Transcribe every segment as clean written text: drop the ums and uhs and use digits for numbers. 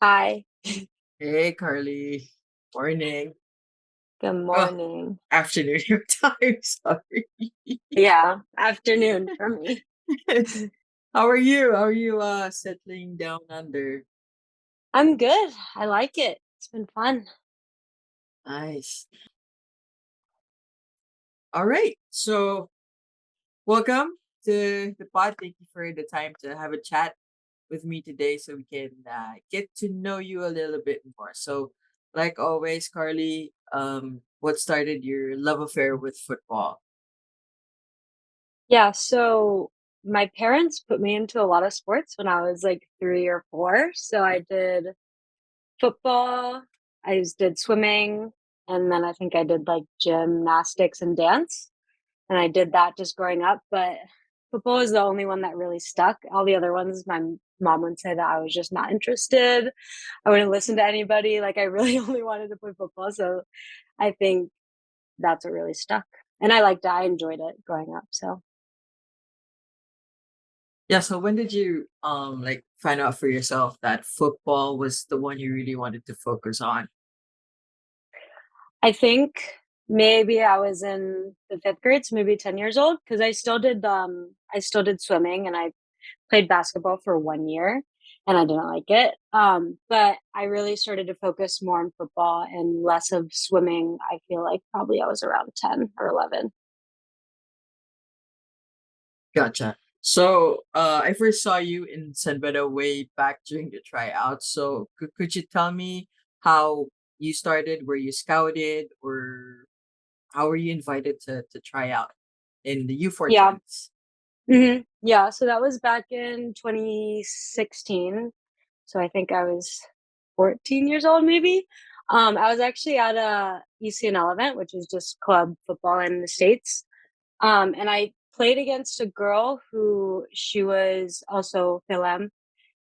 Hi, Hey, Carly. Morning. good Oh, morning. afternoon your time. Sorry. Yeah, afternoon for me. How are you? How are you settling down under? I'm good. I like it. It's been fun. Nice. All right. So welcome to the pod. Thank you for the time to have a chat with me today so we can get to know you a little bit more. So like always, Carly, what started your love affair with football? Yeah, so my parents put me into a lot of sports when I was like 3 or 4. So I did football, did swimming, and then I think I did like gymnastics and dance. And I did that just growing up, but football is the only one that really stuck. All the other ones, my mom would say that I was just not interested. I wouldn't listen to anybody. Like I really only wanted to play football. So I think that's what really stuck. And I liked it. I enjoyed it growing up. So Yeah, so when did you like find out for yourself that football was the one you really wanted to focus on? I think maybe I was in the fifth grade, so maybe 10 years old, because I still did swimming and I played basketball for 1 year and I didn't like it. But I really started to focus more on football and less of swimming. I feel like probably I was around 10 or 11. Gotcha. So I first saw you in San Beda way back during the tryouts. So could you tell me how you started? Were you scouted or how were you invited to try out in the Yeah. U14s? Yeah. So that was back in 2016. So I think I was 14 years old, maybe. I was actually at a ECNL event, which is just club football in the States. And I played against a girl who she was also Philem.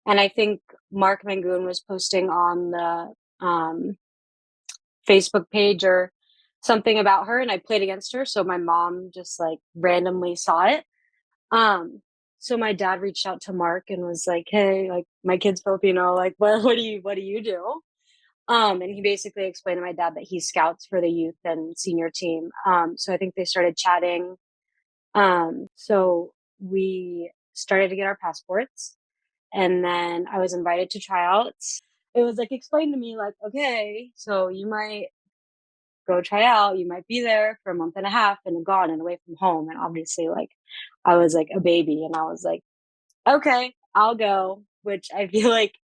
And I think Mark Mangoon was posting on the Facebook page or something about her, and I played against her. So my mom just like randomly saw it. Um, so my dad reached out to Mark and was like, "Hey, like my kid's Filipino. Like, what do you do?" And he basically explained to my dad that he scouts for the youth and senior team. So I think they started chatting. So we started to get our passports, and then I was invited to tryouts. It was like explained to me like, okay, so you might go try out. You might be there for a month and a half and gone and away from home. And obviously, like, I was like a baby, and I was like, okay, I'll go, which I feel like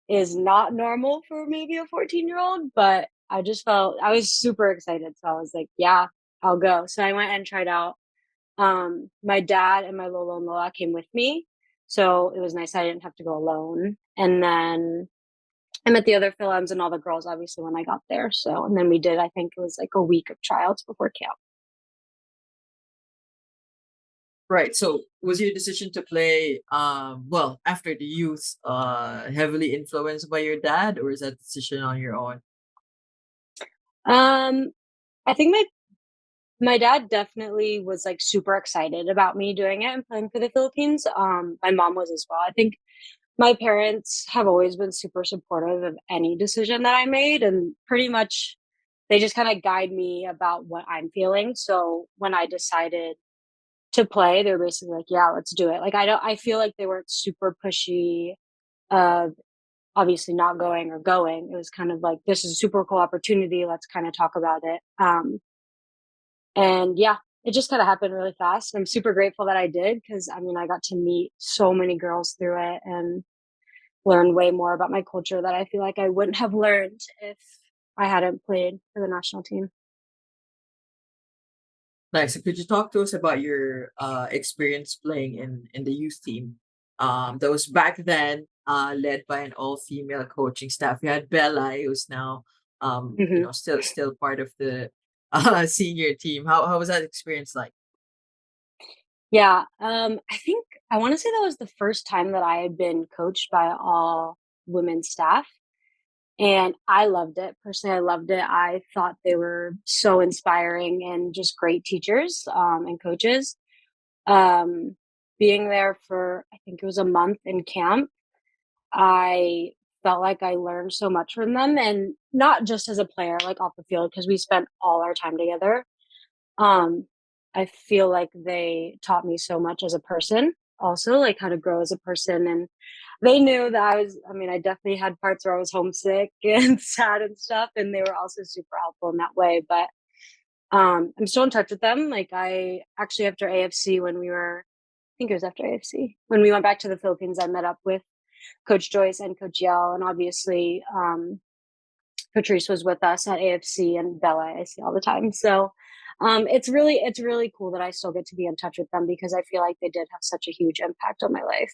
is not normal for maybe a 14-year-old, but I just felt I was super excited. So I was like, yeah, I'll go. So I went and tried out. My dad and my Lolo and Lola came with me. So it was nice I didn't have to go alone. And then I met the other Philms and all the girls obviously when I got there. So and then we did, I think it was like a week of tryouts before camp. Right. So was your decision to play well after the youth heavily influenced by your dad, or is that decision on your own? Um, I think my dad definitely was like super excited about me doing it and playing for the Philippines. My mom was as well. I think my parents have always been super supportive of any decision that I made, and pretty much they just kind of guide me about what I'm feeling. So when I decided to play, they're basically like, "Yeah, let's do it." Like I feel like they weren't super pushy of obviously not going or going. It was kind of like, "This is a super cool opportunity. Let's kind of talk about it." And yeah, it just kind of happened really fast. I'm super grateful that I did because I mean, I got to meet so many girls through it and learn way more about my culture that I feel like I wouldn't have learned if I hadn't played for the national team. Nice. So could you talk to us about your experience playing in the youth team? That was back then led by an all-female coaching staff. You had Bella, who's now Hmm. still part of the senior team. How was that experience like? Yeah, I think I want to say that was the first time that I had been coached by all women staff. And I loved it. Personally, I loved it. I thought they were so inspiring and just great teachers and coaches. Um, Being there for, I think it was a month in camp, I felt like I learned so much from them, and not just as a player, like off the field, because we spent all our time together. Um, I feel like they taught me so much as a person, also, like how to grow as a person. And they knew that I mean, I definitely had parts where I was homesick and sad and stuff. And they were also super helpful in that way. But I'm still in touch with them. Like, I actually, after AFC, when we were, I think it was after AFC, when we went back to the Philippines, I met up with Coach Joyce and Coach Yell. And obviously, Patrice was with us at AFC, and Bella I see all the time. So it's really cool that I still get to be in touch with them because I feel like they did have such a huge impact on my life.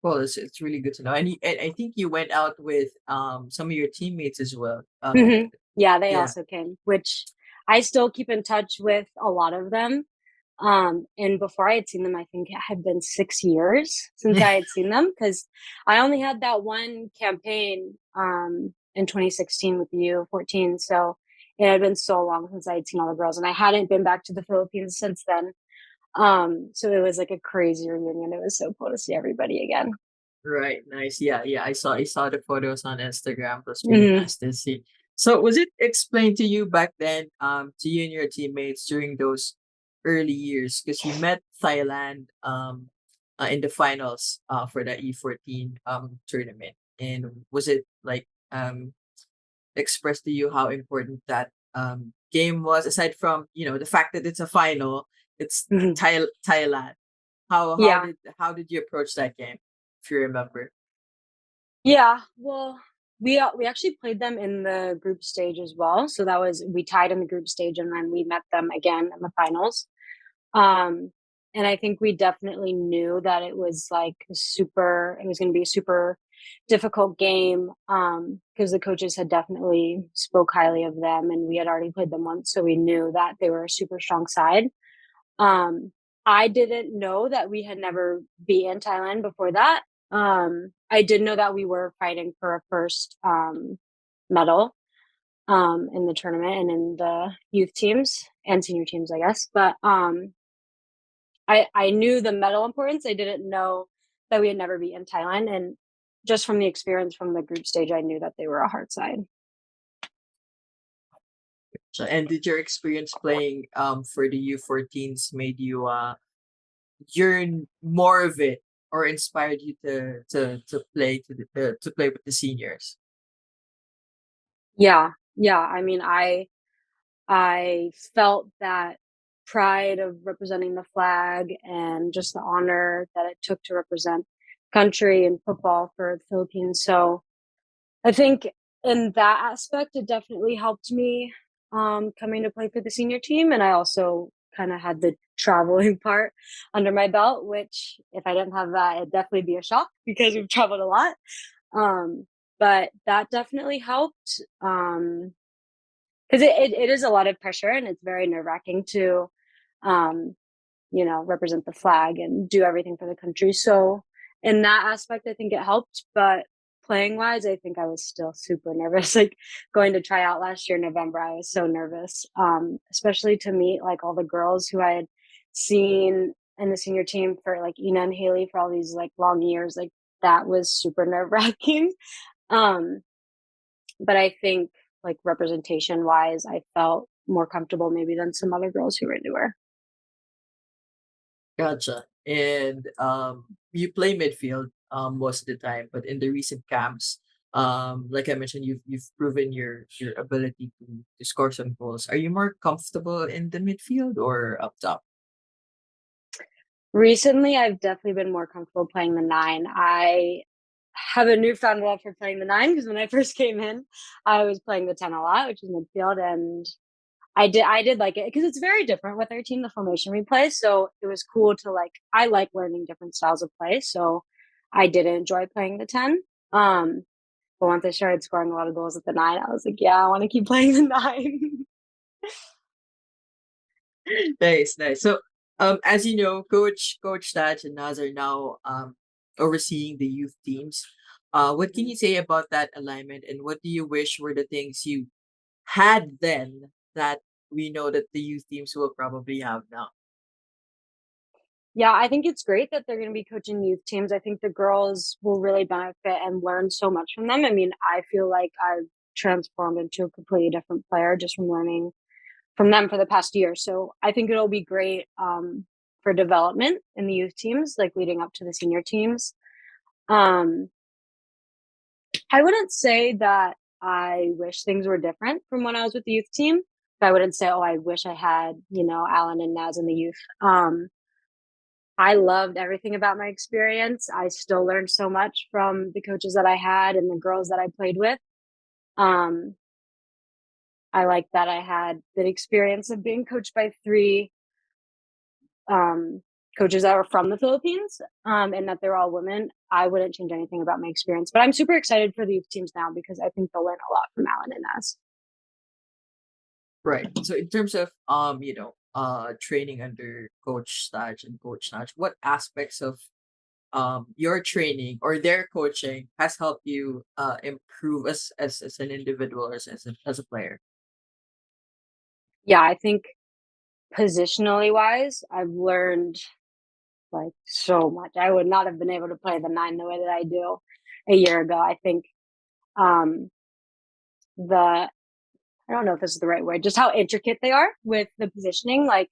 Well, it's really good to know. And I think you went out with some of your teammates as well. Yeah, they Yeah. also came, which I still keep in touch with a lot of them. And before I had seen them, I think it had been 6 years since I had seen them because I only had that one campaign in 2016 with the U14. So it had been so long since I had seen all the girls, and I hadn't been back to the Philippines since then. So it was like a crazy reunion. It was so cool to see everybody again. Right, nice. Yeah, yeah. I saw the photos on Instagram. It was really Hmm. nice to see. So was it explained to you back then, to you and your teammates during those early years? Because you met Thailand in the finals for the E14 tournament. And was it like expressed to you how important that game was, aside from, the fact that it's a final, it's Hmm. Thailand. Yeah. How did you approach that game, if you remember? Yeah, well, we actually played them in the group stage as well. So that was we tied in the group stage and then we met them again in the finals. Um, and I think we definitely knew that it was like it was going to be a super difficult game because the coaches had definitely spoke highly of them and we had already played them once, so we knew that they were a super strong side. Um, I didn't know that we had never beaten Thailand before that. I did know that we were fighting for a first medal in the tournament and in the youth teams and senior teams, I guess. But I knew the medal importance. I didn't know that we had never beaten Thailand, and just from the experience from the group stage, I knew that they were a hard side. So, and did your experience playing for the U14s made you yearn more of it, or inspired you to play to play with the seniors? Yeah, yeah. I mean, I felt that pride of representing the flag and just the honor that it took to represent country and football for the Philippines. So I think in that aspect, it definitely helped me coming to play for the senior team. And I also kind of had the traveling part under my belt, which if I didn't have that, it'd definitely be a shock because we've traveled a lot. Um, but that definitely helped. Because it is a lot of pressure and it's very nerve wracking to, um, represent the flag and do everything for the country. So in that aspect, I think it helped. But playing wise, I think I was still super nervous. Like going to try out last year in November, I was so nervous, especially to meet like all the girls who I had seen in the senior team for like Ina and Haley for all these like long years. Like that was super nerve wracking. Um, but I think like representation wise, I felt more comfortable maybe than some other girls who were newer. Gotcha. And you play midfield most of the time, but in the recent camps, like I mentioned, you've proven your ability to score some goals. Are you more comfortable in the midfield or up top? Recently, I've definitely been more comfortable playing the nine. I have a newfound love for playing the nine because when I first came in, I was playing the 10 a lot, which is midfield, and I did like it because it's very different with our team, the formation we play. So it was cool to like I like learning different styles of play. So I did enjoy playing the 10. Um, but once I started scoring a lot of goals at the nine, I was like, yeah, I want to keep playing the nine. Nice, nice. So, as you know, Coach Taj and Naz are now overseeing the youth teams. What can you say about that alignment, and what do you wish were the things you had then that we know that the youth teams will probably have now? Yeah, I think it's great that they're going to be coaching youth teams. I think the girls will really benefit and learn so much from them. I mean, I feel like I've transformed into a completely different player just from learning from them for the past year. So I think it'll be great for development in the youth teams, like leading up to the senior teams. Um, I wouldn't say that I wish things were different from when I was with the youth team. But I wouldn't say, oh, I wish I had, Alan and Naz in the youth. I loved everything about my experience. I still learned so much from the coaches that I had and the girls that I played with. Um, I like that I had the experience of being coached by three um, coaches that were from the Philippines, and that they're all women. I wouldn't change anything about my experience, but I'm super excited for the youth teams now because I think they'll learn a lot from Alan and us. Right. So in terms of training under Coach Staj and Coach Snatch, what aspects of your training or their coaching has helped you improve as an individual or as a player? Yeah, I think positionally wise, I've learned like so much. I would not have been able to play the nine the way that I do a year ago. I think um, the I don't know if this is the right word, just how intricate they are with the positioning. Like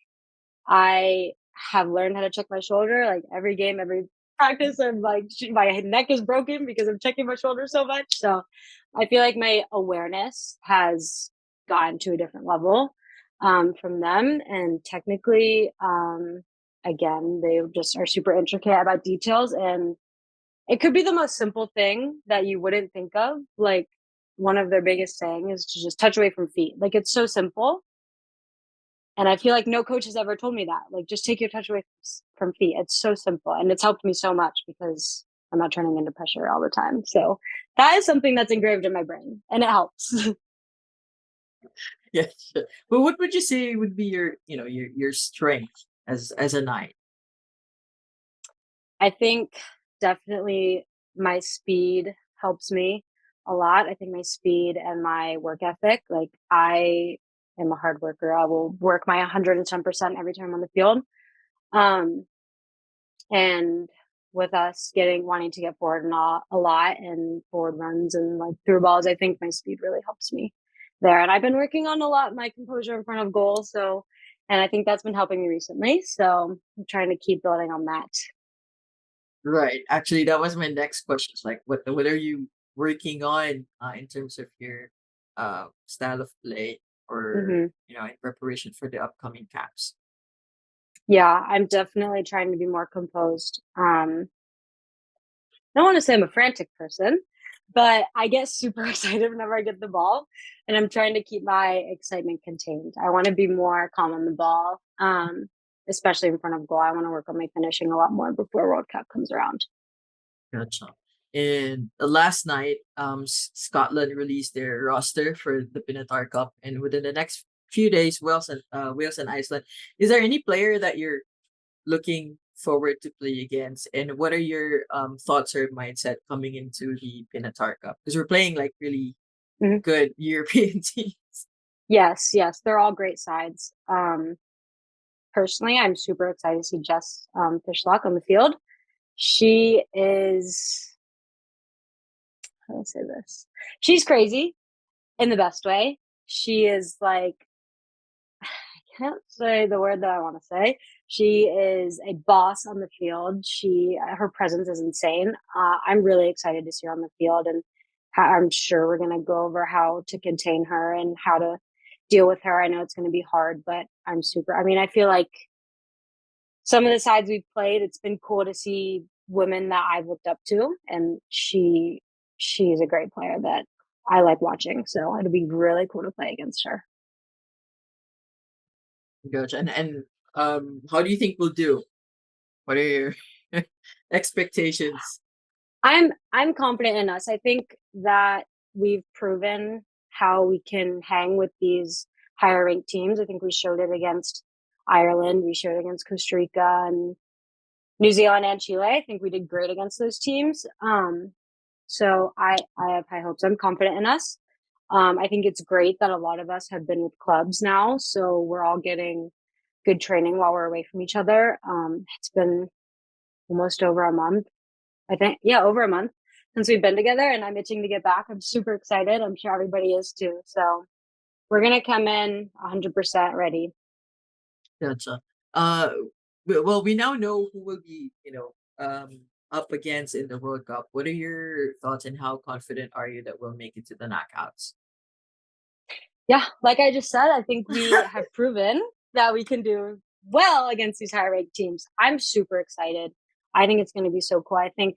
I have learned how to check my shoulder. Like every game, every practice, I'm like my neck is broken because I'm checking my shoulder so much. So I feel like my awareness has gotten to a different level from them, and technically, again, they just are super intricate about details, and it could be the most simple thing that you wouldn't think of. Like one of their biggest saying is to just touch away from feet. Like it's so simple, and I feel like no coach has ever told me that. Like, just take your touch away from feet. It's so simple. And it's helped me so much because I'm not turning into pressure all the time. So that is something that's engraved in my brain and it helps. Yeah. Sure. But what would you say would be your strength as a nine? I think definitely my speed helps me a lot. I think my speed and my work ethic, like I am a hard worker. I will work my 110% every time I'm on the field. Um, And with us wanting to get forward a lot and forward runs and like through balls, I think my speed really helps me there. And I've been working on a lot my composure in front of goal. So, and I think that's been helping me recently. So I'm trying to keep building on that. Right. Actually, that was my next question. It's like, what are you working on in terms of your style of play or Hmm. in preparation for the upcoming caps? Yeah, I'm definitely trying to be more composed. I don't want to say I'm a frantic person, but I get super excited whenever I get the ball, and I'm trying to keep my excitement contained. I want to be more calm on the ball, especially in front of goal. I want to work on my finishing a lot more before World Cup comes around. Gotcha. And last night, Scotland released their roster for the Pinatar Cup, and within the next few days, Wales and Iceland. Is there any player that you're looking forward to play against, and what are your thoughts or mindset coming into the Pinatar Cup? Because we're playing like really Mhm. good European teams. Yes, yes, they're all great sides. Personally, I'm super excited to see Jess Fishlock on the field. She is, how do I say this? She's crazy in the best way. She is like can't say the word that I want to say. She is a boss on the field. Her presence is insane. I'm really excited to see her on the field, and I'm sure we're going to go over how to contain her and how to deal with her. I know it's going to be hard, but I'm super. I mean, I feel like some of the sides we've played, it's been cool to see women that I've looked up to, and she is a great player that I like watching. So it'll be really cool to play against her. Gotcha. And how do you think we'll do? What are your expectations? I'm confident in us. I think that we've proven how we can hang with these higher ranked teams. I think we showed it against Ireland, we showed it against Costa Rica and New Zealand and Chile. I think we did great against those teams. So I have high hopes. I'm confident in us. I think it's great that a lot of us have been with clubs now, so we're all getting good training while we're away from each other. It's been almost over a month, I think. Yeah, over a month since we've been together, and I'm itching to get back. I'm super excited. I'm sure everybody is too. So we're gonna come in 100% ready. Gotcha. Uh, well, we now know who will be, up against in the World Cup. What are your thoughts and how confident are you that we'll make it to the knockouts? Yeah, like I just said, I think we have proven that we can do well against these higher ranked teams. I'm super excited. I think it's going to be so cool. I think,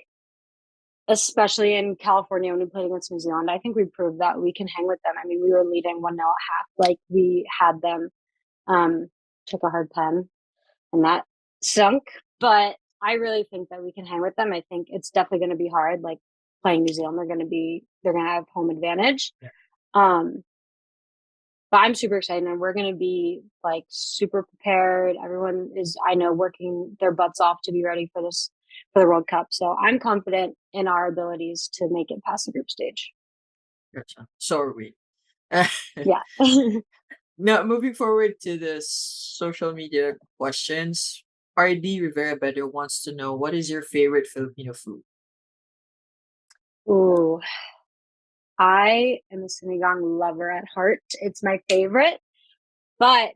especially in California when we played against New Zealand, I think we proved that we can hang with them. I mean, we were leading 1-0 at half. Like, we had them, um, took a hard pen, and that sunk. But I really think that we can hang with them. I think it's definitely going to be hard. Like, playing New Zealand, they're going to have home advantage. Yeah. Um, but I'm super excited, and we're going to be like super prepared. Everyone is, I know, working their butts off to be ready for the World Cup. So I'm confident in our abilities to make it past the group stage. Gotcha. So are we. Yeah. Now, moving forward to the social media questions, RD Rivera Better wants to know what is your favorite Filipino food? Ooh, I am a sinigang lover at heart. It's my favorite, but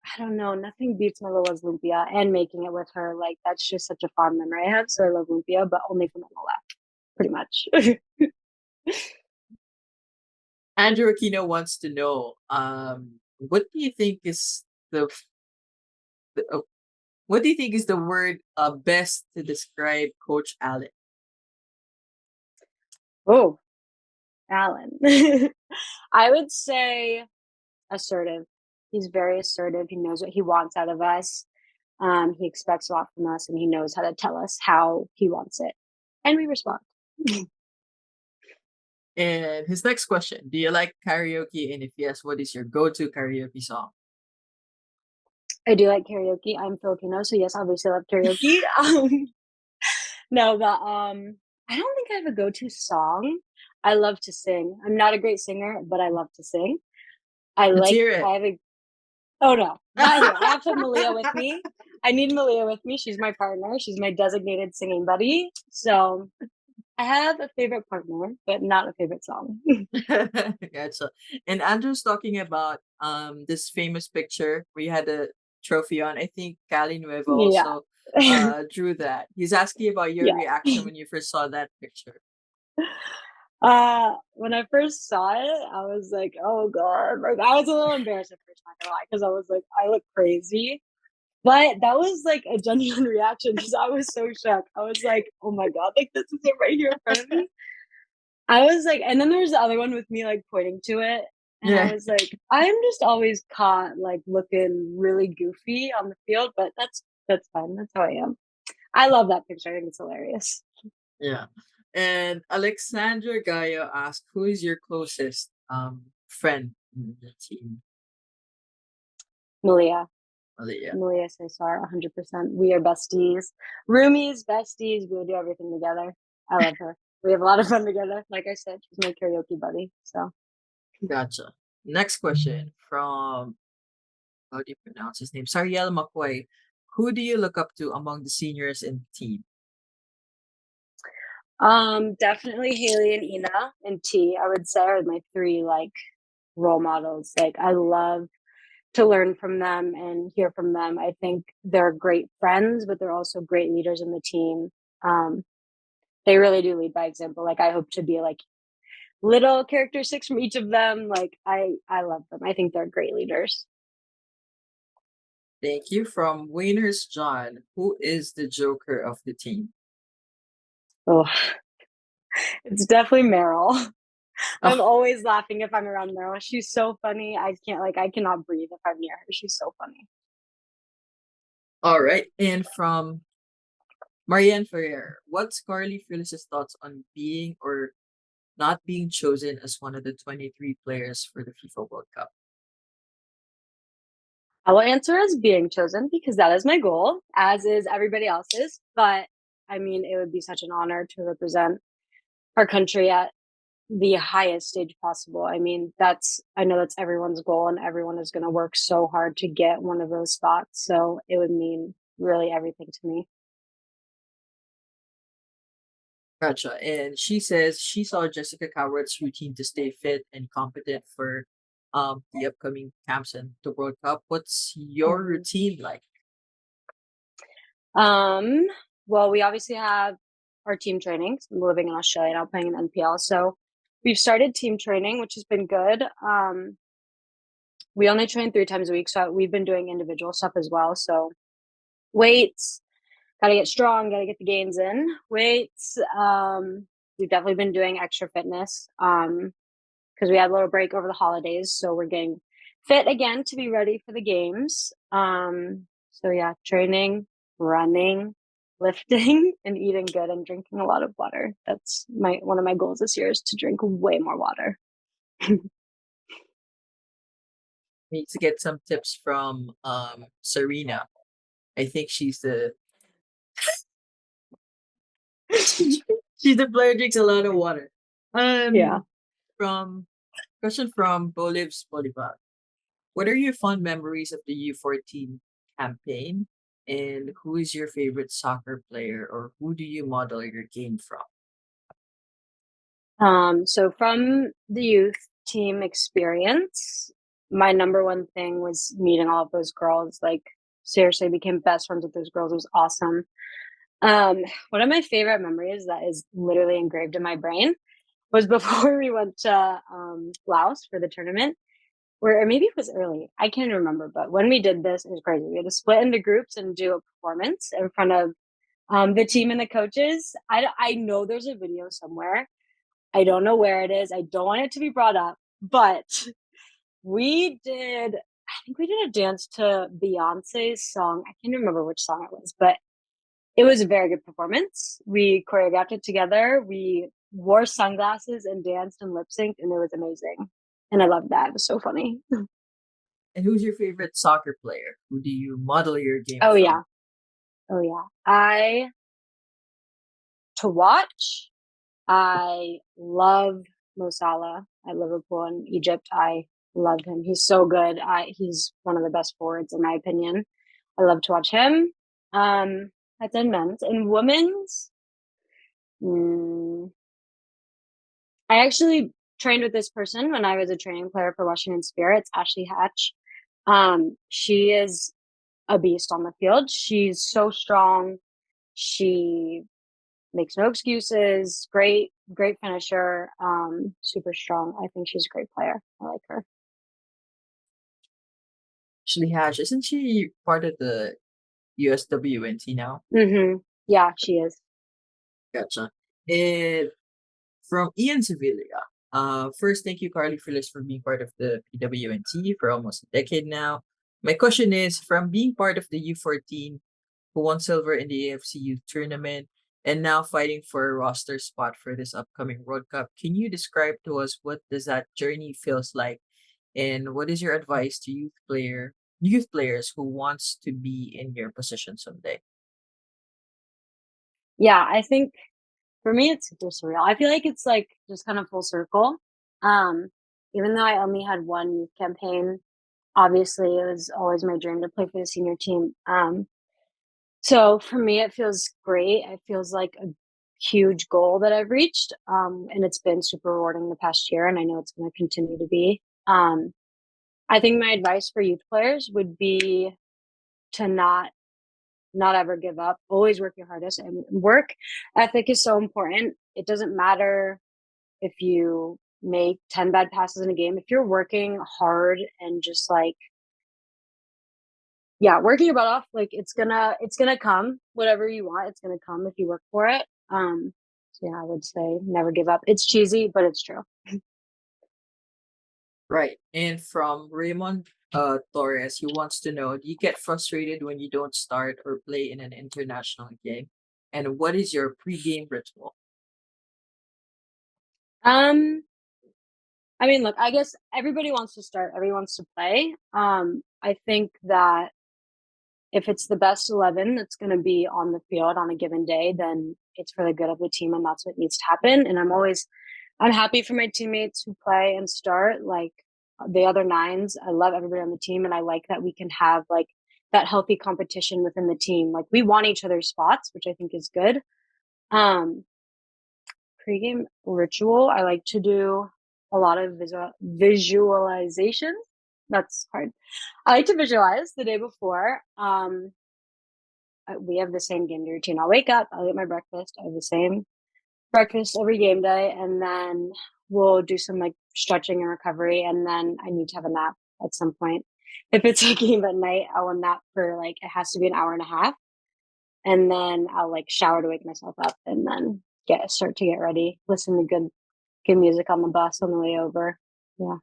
I don't know. Nothing beats Marila's lumpia and making it with her. Like, that's just such a fond memory I have. So I love lumpia, but only from Manila, pretty much. Andrew Aquino wants to know, what do you think is the what do you think is the word best to describe Coach Allen? Oh, Alan. I would say assertive. He's very assertive. He knows what he wants out of us. He expects a lot from us, and he knows how to tell us how he wants it, and we respond. And his next question: do you like karaoke? And if yes, what is your go-to karaoke song? I do like karaoke. I'm Filipino, so yes, obviously I love karaoke. No, but I don't think I have a go-to song. I love to sing. I'm not a great singer, but I love to sing. Let's hear I it. have a Oh no, not here. I have to have Malia with me. I need Malia with me. She's my partner. She's my designated singing buddy. So I have a favorite partner, but not a favorite song. Gotcha. And Andrew's talking about this famous picture we had a trophy on. I think Cali Nueva Yeah. also drew that. He's asking about your Yeah. reaction when you first saw that picture. When I first saw it, I was like, oh God. Like, I was a little embarrassed at first, not gonna lie, because I was like, I look crazy. But that was like a genuine reaction because I was so shocked. I was like, oh my God, like this is it right here in front of me. I was like, and then there's the other one with me like pointing to it. And I Yeah. was like, I'm just always caught like looking really goofy on the field, but that's fine. That's how I am. I love that picture. I think it's hilarious. Yeah. And Alexandra Gayo asked, who is your closest friend in the team? Malia. Yeah. Malia Cesar, 100%. We are besties. Roomies, besties. We'll do everything together. I love her. We have a lot of fun together. Like I said, she's my karaoke buddy. So Gotcha. Next question from, how do you pronounce his name? Sariel McCoy. Who do you look up to among the seniors in the team? definitely Haley and Ina and T, I would say, are my three like role models. Like, I love to learn from them and hear from them. I think they're great friends, but they're also great leaders in the team. Um, they really do lead by example. Like, I hope to be like little character six from each of them. Like, I love them. I think they're great leaders. Thank you. From Winners John, who is the joker of the team? Oh, it's definitely Meryl. I'm Oh, always laughing if I'm around Meryl. She's so funny. I cannot breathe if I'm near her. She's so funny. all right. And from Marianne Ferrer, what's Carleigh Frilles' thoughts on being or not being chosen as one of the 23 players for the FIFA World Cup? I will answer as being chosen because that is my goal, as is everybody else's. But I mean, it would be such an honor to represent our country at the highest stage possible. I mean, I know that's everyone's goal, and everyone is going to work so hard to get one of those spots. So it would mean really everything to me. Gotcha. And she says she saw Jessica Coward's routine to stay fit and competent for the upcoming camps and the World Cup. What's your Mhm. routine like? Um, well, we obviously have our team training. I'm living in Australia now, playing in NPL. So we've started team training, which has been good. We only train 3 times a week, so we've been doing individual stuff as well. So weights, gotta get strong, gotta get the gains in. Weights, we've definitely been doing extra fitness. Because we had a little break over the holidays, so we're getting fit again to be ready for the games. So yeah, training, running, lifting, and eating good and drinking a lot of water. That's my one of my goals this year is to drink way more water. Need to get some tips from Serena. I think she's the she's the player who drinks a lot of water. Yeah. From question from Boliv's Bolivar. What are your fond memories of the U14 campaign? And who is your favorite soccer player or who do you model your game from? So from the youth team experience, my number one thing was meeting all of those girls. Like seriously, became best friends with those girls. It was awesome. One of my favorite memories that is literally engraved in my brain was before we went to Laos for the tournament, where or maybe it was early. I can't remember, but when we did this, it was crazy. We had to split into groups and do a performance in front of the team and the coaches. I know there's a video somewhere. I don't know where it is. I don't want it to be brought up, but we did. I think we did a dance to Beyonce's song. I can't remember which song it was, but it was a very good performance. We choreographed it together. We wore sunglasses and danced and lip synced, and it was amazing. And I loved that. It was so funny. And who's your favorite soccer player? Who do you model your game Oh from? yeah. Oh yeah. I to watch. I love Mo Salah at Liverpool and Egypt. I love him. He's so good. He's one of the best forwards in my opinion. I love to watch him. That's in men's. In women's, mm, I actually trained with this person when I was a training player for Washington Spirits, Ashley Hatch. She is a beast on the field. She's so strong. She makes no excuses. Great finisher. Super strong. I think she's a great player. I like her. Ashley Hatch, isn't she part of the USWNT now? Yeah, she is. Gotcha. And from Ian Sevilla. First, thank you, Carleigh Frilles, for being part of the PWNT for almost a decade now. My question is, from being part of the U14, who won silver in the AFC Youth Tournament, and now fighting for a roster spot for this upcoming World Cup, can you describe to us what does that journey feels like, and what is your advice to youth players who wants to be in your position someday? Yeah, I think for me it's super surreal. I feel like it's like just kind of full circle. Um, Even though I only had one youth campaign, obviously it was always my dream to play for the senior team. So for me, it feels great. It feels like a huge goal that I've reached. And it's been super rewarding the past year, and I know it's going to continue to be. I think my advice for youth players would be to not ever give up. Always work your hardest, and work ethic is so important. It doesn't matter if you make 10 bad passes in a game. If you're working hard and just like yeah, working your butt off, like it's gonna come. Whatever you want, it's gonna come if you work for it. So yeah, I would say never give up. It's cheesy, but it's true. Right. And from Raymond Torres, he wants to know, do you get frustrated when you don't start or play in an international game? And what is your pre-game ritual? Um, I mean, look, I guess everybody wants to start, everyone wants to play. I think that if it's the best 11 that's going to be on the field on a given day, then it's for the good of the team, and that's what needs to happen. And I'm always I'm happy for my teammates who play and start. Like the other nines, I love everybody on the team, and I like that we can have like that healthy competition within the team. Like we want each other's spots, which I think is good. Um, Pregame ritual, I like to do a lot of visualization. That's hard. I like to visualize the day before. We have the same game day routine. I'll wake up, I'll get my breakfast. I have the same breakfast every game day, and then we'll do some like stretching and recovery, and then I need to have a nap at some point. If it's a game at night, I will nap for like it has to be an hour and a half, and then I'll like shower to wake myself up, and then start to get ready, listen to good music on the bus on the way over. Yeah.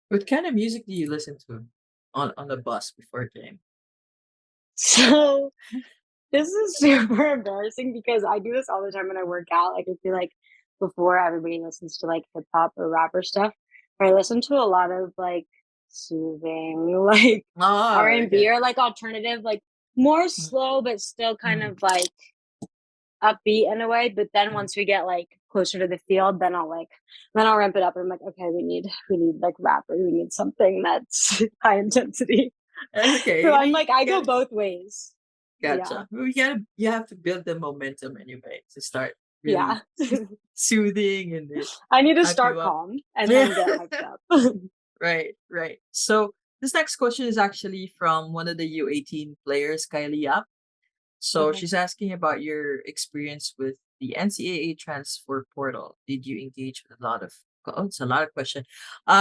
What kind of music do you listen to on the bus before a game? So this is super embarrassing because I do this all the time when I work out. Like I feel like before everybody listens to like hip hop or rapper stuff. But I listen to a lot of like soothing, like Oh, R&B okay. or like alternative, like more slow but still kind Mm-hmm. of like upbeat in a way. But then once we get like closer to the field, then I'll ramp it up. I'm like, okay, we need like rapper, we need something that's high intensity. Okay, So you know, I'm you like, I go gotta both ways. Yeah. gotcha. Well, you have to build the momentum anyway to start really Yeah. soothing and then I need to hype you start up. calm and Yeah. then get hyped up. Right, right. So this next question is actually from one of the U18 players, Kylie. So Okay. she's asking about your experience with the NCAA transfer portal. Did you engage with a lot of oh, it's a lot of question.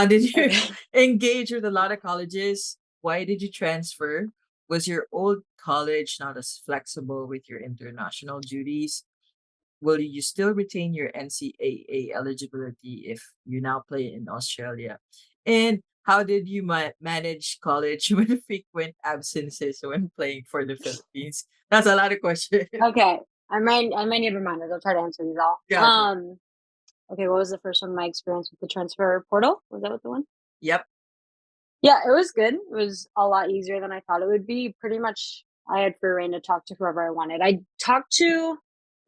Did you Okay. engage with a lot of colleges? Why did you transfer? Was your old college not as flexible with your international duties? Will you still retain your NCAA eligibility if you now play in Australia? And how did you manage college with frequent absences when playing for the Philippines? That's a lot of questions. Okay. I might need reminders. I'll try to answer these all. Gotcha. Okay, what was the first one? My experience with the transfer portal? Was that what the one? Yep. Yeah, it was good. It was a lot easier than I thought it would be. Pretty much I had free reign to talk to whoever I wanted. I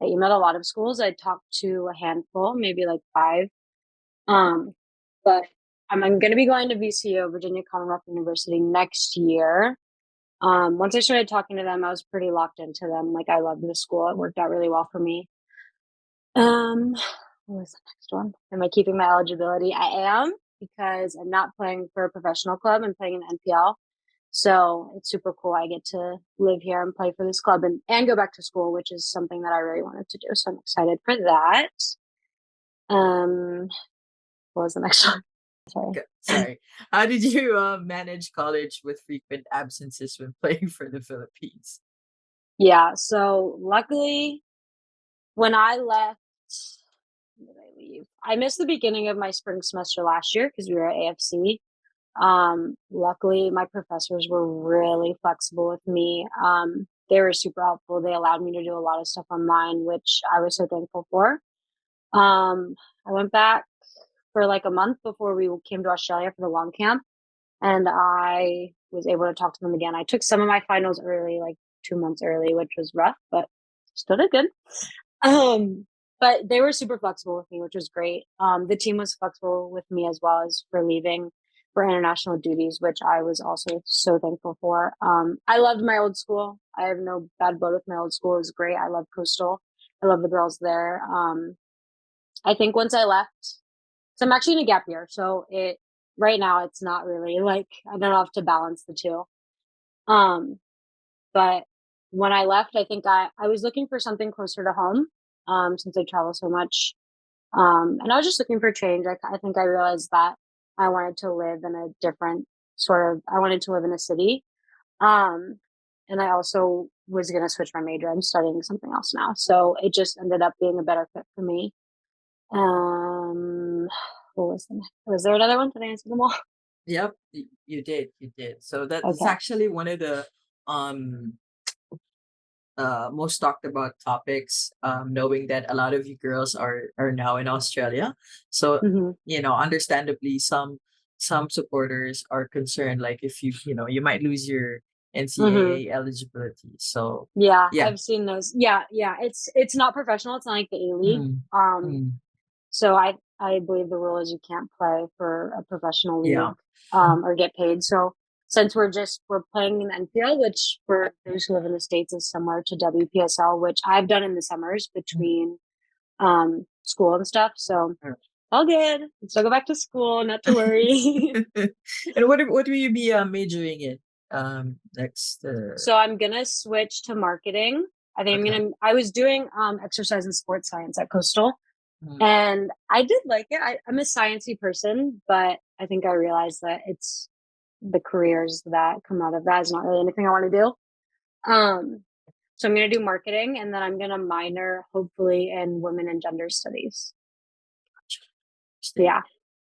emailed a lot of schools. I talked to a handful, maybe like five. Um, but I'm going to be going to VCU, Virginia Commonwealth University, next year. Once I started talking to them, I was pretty locked into them. Like I loved the school. It worked out really well for me. Um, what was the next one? Am I keeping my eligibility? I am because I'm not playing for a professional club. I'm playing in NPL. So it's super cool. I get to live here and play for this club and go back to school, which is something that I really wanted to do. So I'm excited for that. Um, what was the next one? Sorry. Sorry. How did you manage college with frequent absences when playing for the Philippines? Yeah. So luckily, when I left, when did I leave? I missed the beginning of my spring semester last year because we were at AFC. Luckily, my professors were really flexible with me. They were super helpful. They allowed me to do a lot of stuff online, which I was so thankful for. I went back for like a month before we came to Australia for the long camp, and I was able to talk to them again. I took some of my finals early, like 2 months early, which was rough, but still did good. Um, but they were super flexible with me, which was great. The team was flexible with me as well as for leaving for international duties, which I was also so thankful for. I loved my old school. I have no bad blood with my old school. It was great. I love Coastal. I love the girls there. I think once I left, so I'm actually in a gap year. So it right now it's not really like I don't have to balance the two. Um, but when I left, I think I was looking for something closer to home, since I travel so much. And I was just looking for change. I think I realized that I wanted to live in a different I wanted to live in a city. Um, and I also was going to switch my major. I'm studying something else now. So it just ended up being a better fit for me. Um, was there another one? Did I answer them all? Yep, you did. You did. So that's Okay. actually one of the um most talked about topics, knowing that a lot of you girls are now in Australia. So, Hmm. understandably, some supporters are concerned, like if you might lose your Hmm. NCAA eligibility. So, Yeah, yeah. I've seen those. Yeah, yeah. It's not professional. It's not like the A League. Mm, Um, mm. So I believe the rule is you can't play for a professional Yeah. league or get paid. So since we're playing in NPL, which for those who live in the States is similar to WPSL, which I've done in the summers between school and stuff. So all good. Still go back to school, not to worry. And what will you be majoring in next? So I'm gonna switch to marketing. I think Okay. I was doing exercise and sports science at Coastal. Mm. And I did like it. I'm a sciencey person, but I think I realized that it's the careers that come out of that is not really anything I want to do. So I'm going to do marketing, and then I'm going to minor, hopefully, in women and gender studies. Yeah.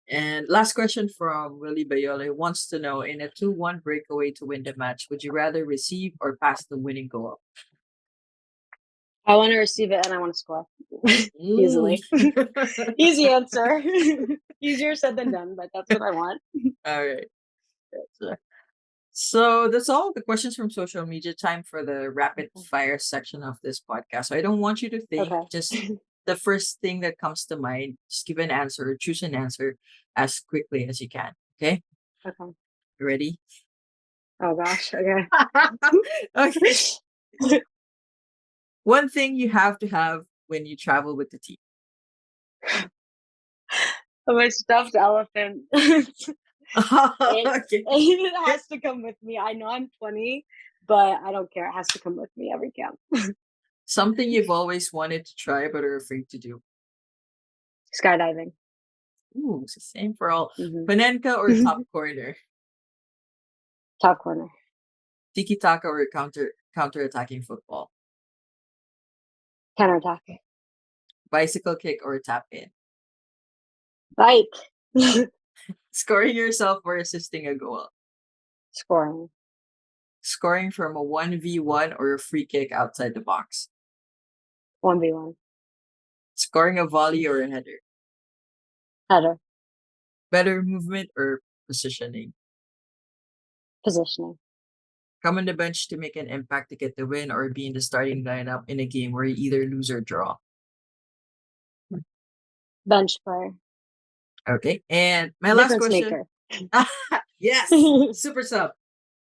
And last question from Willie Bayole wants to know, in a 2-1 breakaway to win the match, would you rather receive or pass the winning goal? I want to receive it and I want to score easily. Easy answer. Easier said than done, but that's what I want. All right. So that's all the questions from social media. Time for the rapid fire section of this podcast. So I don't want you to think, Okay. just the first thing that comes to mind. Just give an answer or choose an answer as quickly as you can. Okay? Okay. You ready? Oh gosh. Okay. Okay. One thing you have to have when you travel with the team. My stuffed elephant. Okay. It has to come with me. I know I'm 20, but I don't care. It has to come with me every camp. Something you've always wanted to try but are afraid to do. Skydiving. Ooh, it's the same for all. Mm-hmm. Panenka or top corner? Top corner. Tiki taka or counter attacking football? Counterattack. Bicycle kick or tap in? Bike. Scoring yourself or assisting a goal? Scoring. Scoring from a 1v1 or a free kick outside the box? 1v1. Scoring a volley or a header? Header. Better movement or positioning? Positioning. Come on the bench to make an impact to get the win or be in the starting lineup in a game where you either lose or draw? Bench player. Okay. And my last Difference question. maker. Yes. Super sub.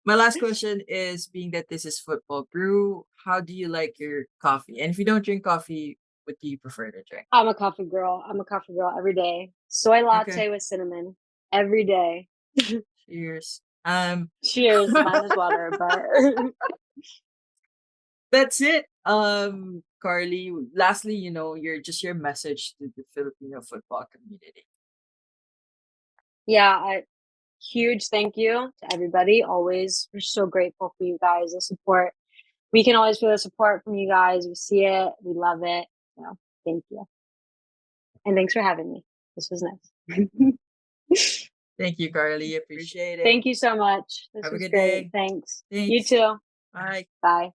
My last question is, being that this is Futbol Brew, how do you like your coffee? And if you don't drink coffee, what do you prefer to drink? I'm a coffee girl. I'm a coffee girl every day. Soy latte with cinnamon every day. Cheers. Cheers. Mine is water, but That's it. Carleigh, lastly, your message to the Filipino football community. yeah, huge thank you to everybody. Always, we're so grateful for you guys. The support. We can always feel the support from you guys. We see it. We love it. Thank you. And thanks for having me. This was nice. Thank you, Carleigh. Appreciate it. Thank you so much. This Have a was good great. day. Thanks. Thanks. You too. Bye. Bye.